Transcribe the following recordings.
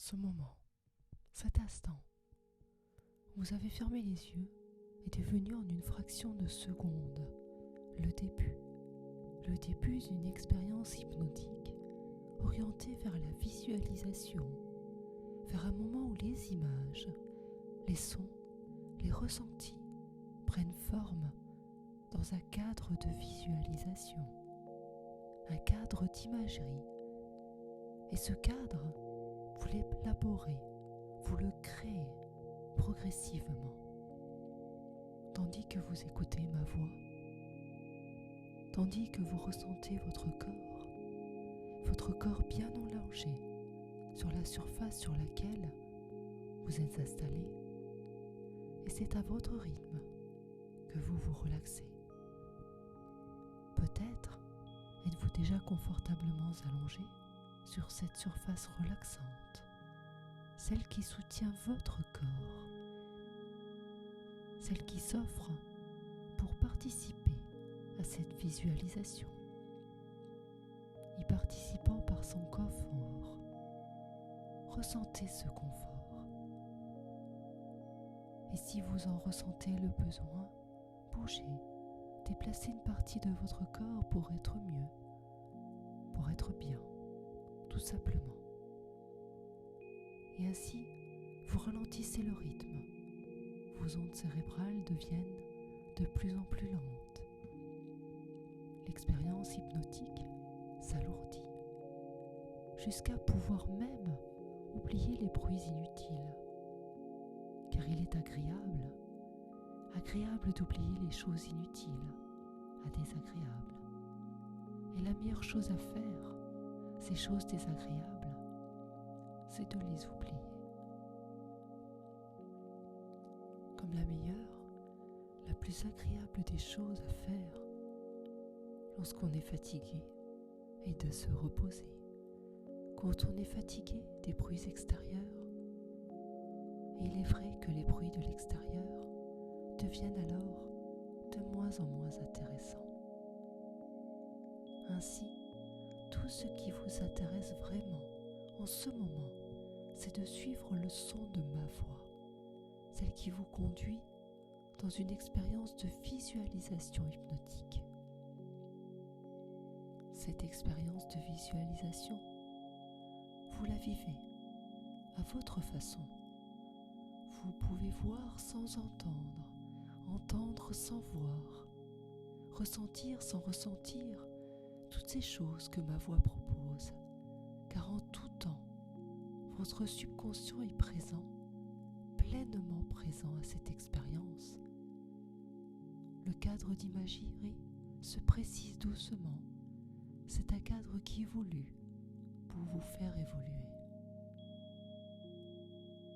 ce moment, cet instant, vous avez fermé les yeux et devenu en une fraction de seconde le début d'une expérience hypnotique orientée vers la visualisation, vers un moment où les images, les sons, les ressentis prennent forme dans un cadre de visualisation, un cadre d'imagerie. Et ce cadre, vous l'élaborez, vous le créez progressivement, tandis que vous écoutez ma voix, tandis que vous ressentez votre corps bien allongé sur la surface sur laquelle vous êtes installé, et c'est à votre rythme que vous vous relaxez. Peut-être êtes-vous déjà confortablement allongé sur cette surface relaxante, celle qui soutient votre corps, celle qui s'offre pour participer à cette visualisation, y participant par son confort. Ressentez ce confort. Et si vous en ressentez le besoin, bougez, déplacez une partie de votre corps pour être mieux, pour être bien, tout simplement. Et ainsi, vous ralentissez le rythme. Vos ondes cérébrales deviennent de plus en plus lentes. L'expérience hypnotique s'alourdit, jusqu'à pouvoir même oublier les bruits inutiles. Car il est agréable d'oublier les choses inutiles à désagréables. Et la meilleure chose à faire, ces choses désagréables, c'est de les oublier. Comme la meilleure, la plus agréable des choses à faire lorsqu'on est fatigué est de se reposer. Quand on est fatigué des bruits extérieurs, et il est vrai que les bruits de l'extérieur deviennent alors de moins en moins intéressants. Ainsi, tout ce qui vous intéresse vraiment en ce moment, c'est de suivre le son de ma voix, celle qui vous conduit dans une expérience de visualisation hypnotique. Cette expérience de visualisation, vous la vivez à votre façon. Vous pouvez voir sans entendre, entendre sans voir, ressentir sans ressentir toutes ces choses que ma voix propose, car en tout temps, votre subconscient est présent, pleinement présent à cette expérience. Le cadre d'imagerie se précise doucement. C'est un cadre qui est voulu pour vous faire évoluer.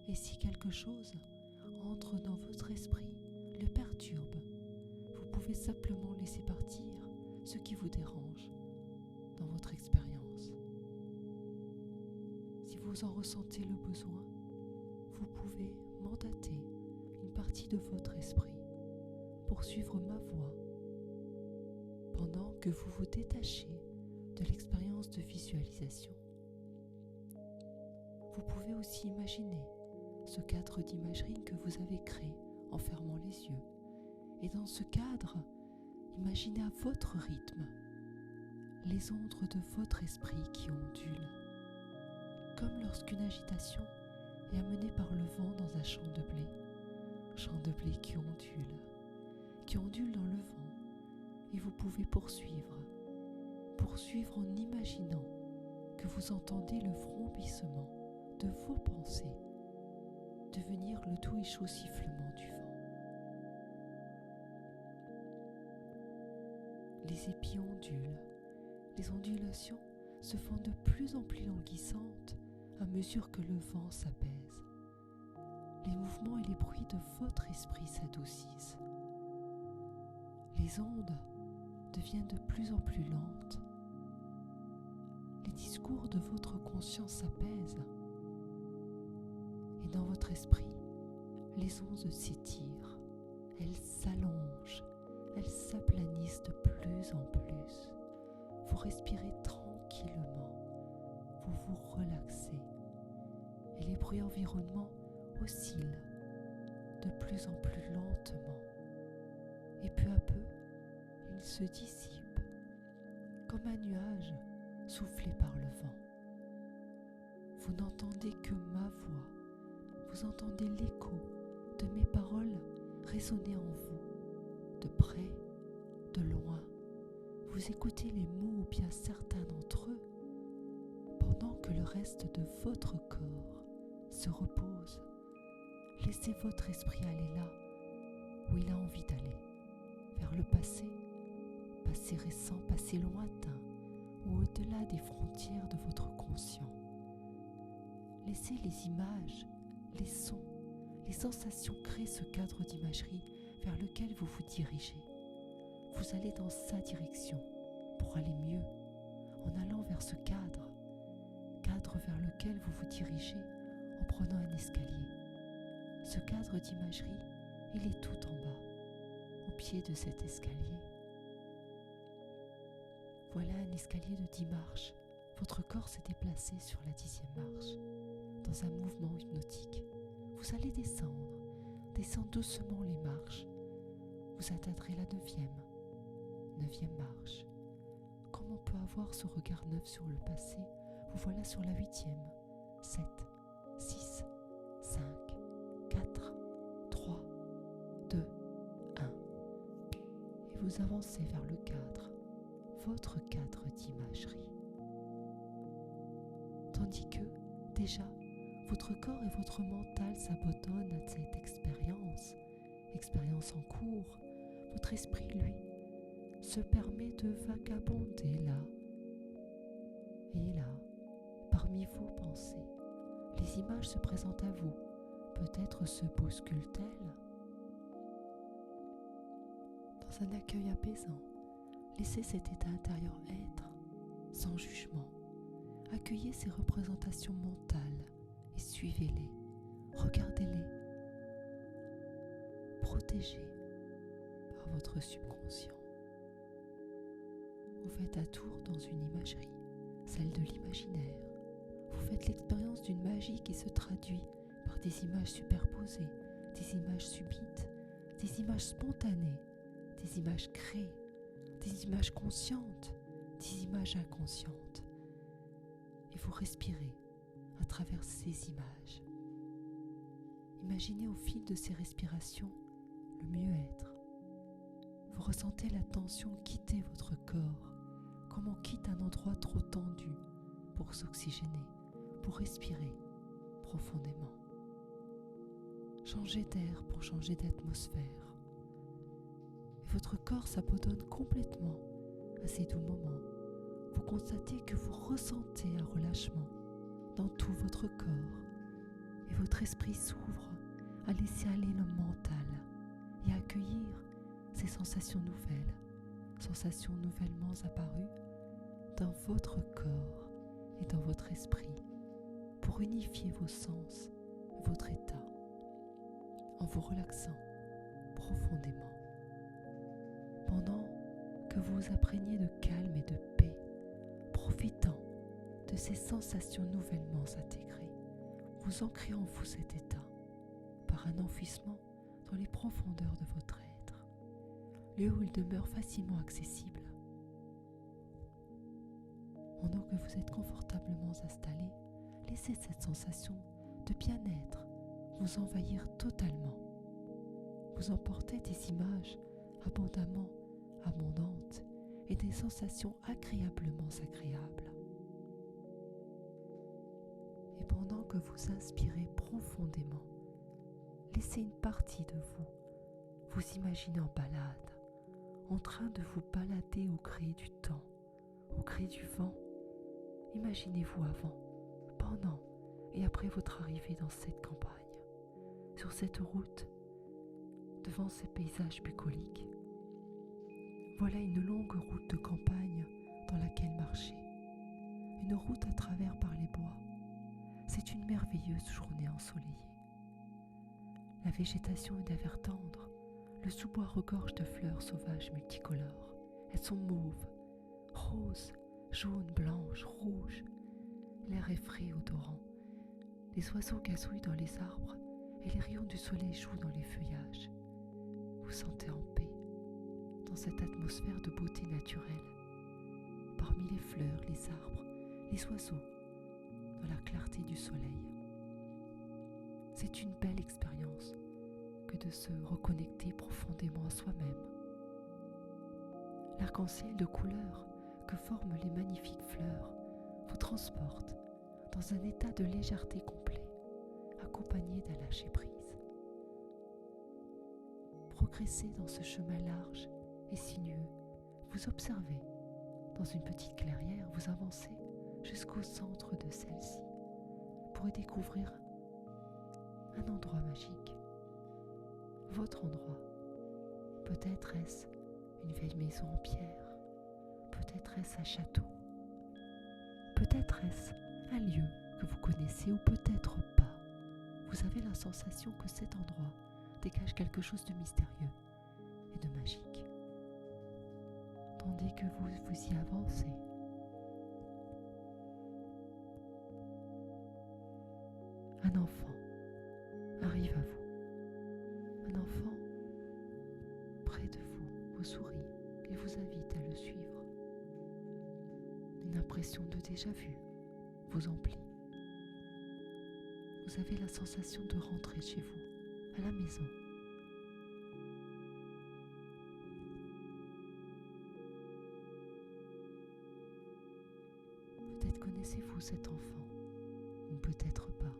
Et si quelque chose entre dans votre esprit, le perturbe, vous pouvez simplement laisser partir ce qui vous dérange dans votre expérience. Si vous en ressentez le besoin, vous pouvez mandater une partie de votre esprit pour suivre ma voix pendant que vous vous détachez de l'expérience de visualisation. Vous pouvez aussi imaginer ce cadre d'imagerie que vous avez créé en fermant les yeux. Et dans ce cadre, imaginez à votre rythme les ondes de votre esprit qui ondulent, comme lorsqu'une agitation est amenée par le vent dans un champ de blé qui ondule dans le vent, et vous pouvez poursuivre en imaginant que vous entendez le vrombissement de vos pensées devenir le doux et chaud sifflement du vent. Les épis ondulent, les ondulations se font de plus en plus languissantes à mesure que le vent s'apaise. Les mouvements et les bruits de votre esprit s'adoucissent. Les ondes deviennent de plus en plus lentes. Les discours de votre conscience s'apaisent. Et dans votre esprit, les ondes s'étirent, elles s'allongent, elles s'aplanissent de plus en plus. Vous respirez tranquillement, vous vous relaxez et les bruits environnants oscillent de plus en plus lentement et peu à peu ils se dissipent comme un nuage soufflé par le vent. Vous n'entendez que ma voix, vous entendez l'écho de mes paroles résonner en vous, de près, de loin. Vous écoutez les mots ou bien certains d'entre eux, pendant que le reste de votre corps se repose. Laissez votre esprit aller là où il a envie d'aller, vers le passé, passé récent, passé lointain, ou au-delà des frontières de votre conscient. Laissez les images, les sons, les sensations créer ce cadre d'imagerie vers lequel vous vous dirigez. Vous allez dans sa direction pour aller mieux, en allant vers ce cadre vers lequel vous vous dirigez en prenant un escalier. Ce cadre d'imagerie, il est tout en bas, au pied de cet escalier. Voilà un escalier de 10 marches. Votre corps s'est déplacé sur la 10e marche, dans un mouvement hypnotique. Vous allez descendre doucement les marches. Vous atteindrez la 9e marche. Comme on peut avoir ce regard neuf sur le passé, vous voilà sur la 8e. 7, 6, 5, 4, 3, 2, 1. Et vous avancez vers le cadre, votre cadre d'imagerie. Tandis que, déjà, votre corps et votre mental s'abandonnent à cette expérience en cours. Votre esprit, lui, se permet de vagabonder là et là, parmi vos pensées. Les images se présentent à vous, peut-être se bousculent-elles. Dans un accueil apaisant, laissez cet état intérieur être, sans jugement. Accueillez ces représentations mentales et suivez-les, regardez-les, protégés par votre subconscient. Vous faites un tour dans une imagerie, celle de l'imaginaire. Vous faites l'expérience d'une magie qui se traduit par des images superposées, des images subites, des images spontanées, des images créées, des images conscientes, des images inconscientes. Et vous respirez à travers ces images. Imaginez au fil de ces respirations le mieux-être. Vous ressentez la tension quitter votre corps, comme on quitte un endroit trop tendu pour s'oxygéner, pour respirer profondément. Changez d'air pour changer d'atmosphère. Et votre corps s'abandonne complètement à ces doux moments. Vous constatez que vous ressentez un relâchement dans tout votre corps et votre esprit s'ouvre à laisser aller le mental et à accueillir ces sensations nouvellement apparues dans votre corps et dans votre esprit pour unifier vos sens, votre état, en vous relaxant profondément. Pendant que vous vous imprégnez de calme et de paix, profitant de ces sensations nouvellement intégrées, vous ancrez en vous cet état par un enfouissement dans les profondeurs de votre être, lieu où il demeure facilement accessible. Pendant que vous êtes confortablement installé, laissez cette sensation de bien-être vous envahir totalement. Vous emportez des images abondantes et des sensations agréablement agréables. Et pendant que vous inspirez profondément, laissez une partie de vous imaginer en balade, en train de vous balader au gré du temps, au gré du vent. Imaginez-vous avant, pendant et après votre arrivée dans cette campagne, sur cette route, devant ces paysages bucoliques. Voilà une longue route de campagne dans laquelle marcher, une route à travers par les bois. C'est une merveilleuse journée ensoleillée. La végétation est d'un vert tendre, le sous-bois regorge de fleurs sauvages multicolores. Elles sont mauves, roses, jaunes, blanches, rouges. L'air est frais, odorant. Les oiseaux gazouillent dans les arbres et les rayons du soleil jouent dans les feuillages. Vous sentez en paix dans cette atmosphère de beauté naturelle, parmi les fleurs, les arbres, les oiseaux, dans la clarté du soleil. C'est une belle expérience que de se reconnecter profondément à soi-même. L'arc-en-ciel de couleurs que forment les magnifiques fleurs vous transporte dans un état de légèreté complet, accompagné d'un lâcher-prise. Progressez dans ce chemin large et sinueux, vous observez. Dans une petite clairière, vous avancez jusqu'au centre de celle-ci pour y découvrir un endroit magique. Votre endroit. Peut-être est-ce une vieille maison en pierre, peut-être est-ce un château, peut-être est-ce un lieu que vous connaissez ou peut-être pas. Vous avez la sensation que cet endroit dégage quelque chose de mystérieux et de magique. Tandis que vous y avancez, un enfant arrive à vous. Un enfant près de vous vous sourit et vous invite à le suivre. Une impression de déjà-vu vous emplit. Vous avez la sensation de rentrer chez vous, à la maison. Peut-être connaissez-vous cet enfant, ou peut-être pas.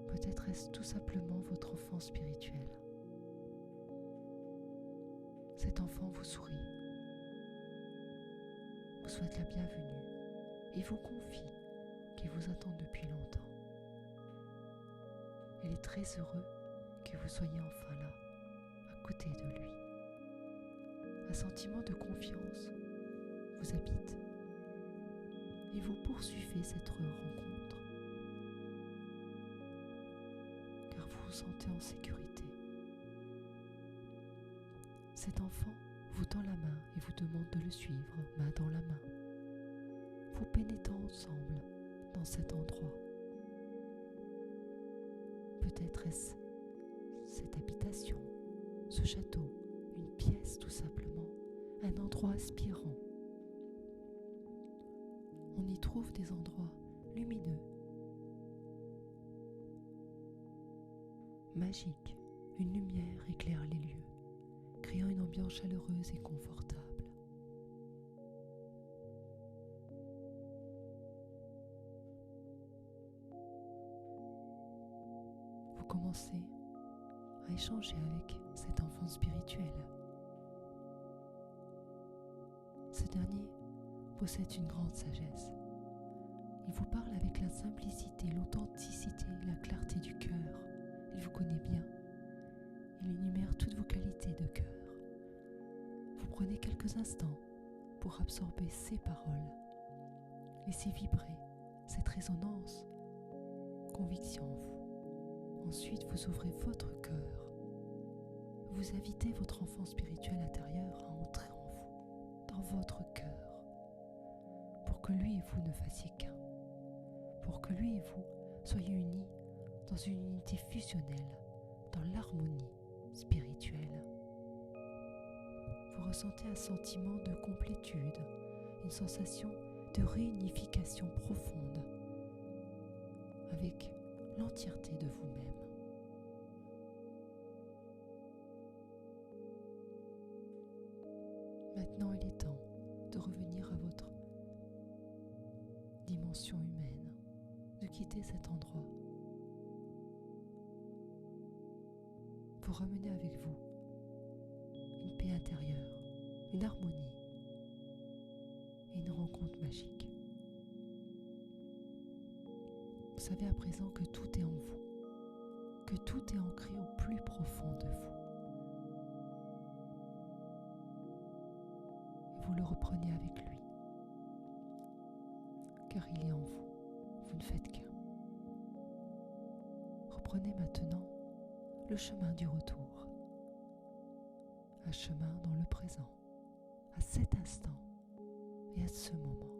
Peut-être est-ce tout simplement votre enfant spirituel. Cet enfant vous sourit, vous souhaite la bienvenue et vous confie qu'il vous attend depuis longtemps. Il est très heureux que vous soyez enfin là, à côté de lui. Un sentiment de confiance vous habite et vous poursuivez cette rencontre car vous vous sentez en sécurité. Cet enfant vous tend la main et vous demande de le suivre, main dans la main. Vous pénétrez ensemble dans cet endroit. Peut-être est-ce cette habitation, ce château, une pièce tout simplement, un endroit inspirant. On y trouve des endroits lumineux, magiques. Une lumière éclaire les lieux, créant une ambiance chaleureuse et confortable. Vous commencez à échanger avec cet enfant spirituel. Ce dernier possède une grande sagesse. Il vous parle avec la simplicité, l'authenticité, la clarté du cœur. Il vous connaît bien. Il énumère toutes vos qualités de cœur. Vous prenez quelques instants pour absorber ces paroles. Laissez vibrer cette résonance, conviction en vous. Ensuite, vous ouvrez votre cœur. Vous invitez votre enfant spirituel intérieur à entrer en vous, dans votre cœur, pour que lui et vous ne fassiez qu'un, pour que lui et vous soyez unis dans une unité fusionnelle, dans l'harmonie spirituelle. Vous ressentez un sentiment de complétude, une sensation de réunification profonde avec l'entièreté de vous-même. Maintenant, il est temps de revenir à votre dimension humaine, de quitter cet endroit. Vous ramenez avec vous une paix intérieure, une harmonie et une rencontre magique. Vous savez à présent que tout est en vous, que tout est ancré au plus profond de vous. Et vous le reprenez avec lui, car il est en vous, vous ne faites qu'un. Reprenez maintenant le chemin du retour, un chemin dans le présent, à cet instant et à ce moment.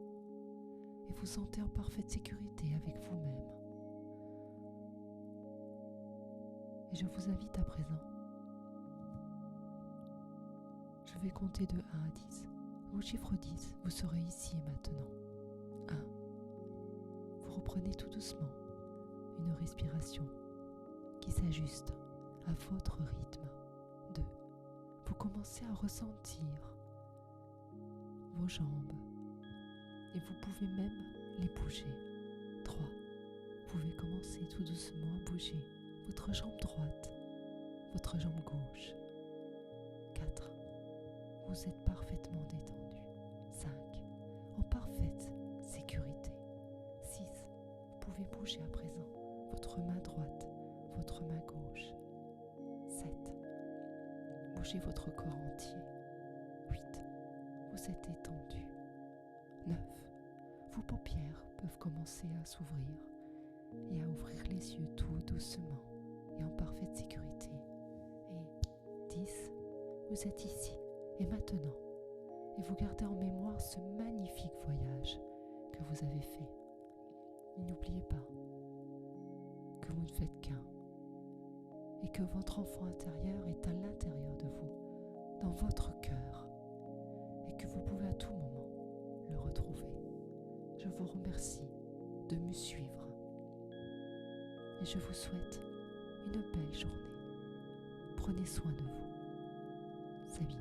et vous sentez en parfaite sécurité avec vous-même. Et je vous invite à présent. Je vais compter de 1 à 10. Au chiffre 10, vous serez ici et maintenant. 1. Vous reprenez tout doucement une respiration qui s'ajuste à votre rythme. 2. Vous commencez à ressentir vos jambes et vous pouvez même les bouger. 3. Vous pouvez commencer tout doucement à bouger votre jambe droite, votre jambe gauche. 4. Vous êtes parfaitement détendu. 5. En parfaite sécurité. 6. Vous pouvez bouger à présent votre main droite, votre main gauche. 7. Bougez votre corps entier. 8. Vous êtes détendu. 9. Vos paupières peuvent commencer à s'ouvrir et à ouvrir les yeux tout doucement et en parfaite sécurité. Et 10. Vous êtes ici et maintenant et vous gardez en mémoire ce magnifique voyage que vous avez fait. Et n'oubliez pas que vous ne faites qu'un et que votre enfant intérieur est à l'intérieur de vous, dans votre cœur, et que vous pouvez à tout moment le retrouver. Je vous remercie de me suivre et je vous souhaite une belle journée. Prenez soin de vous. Sabine.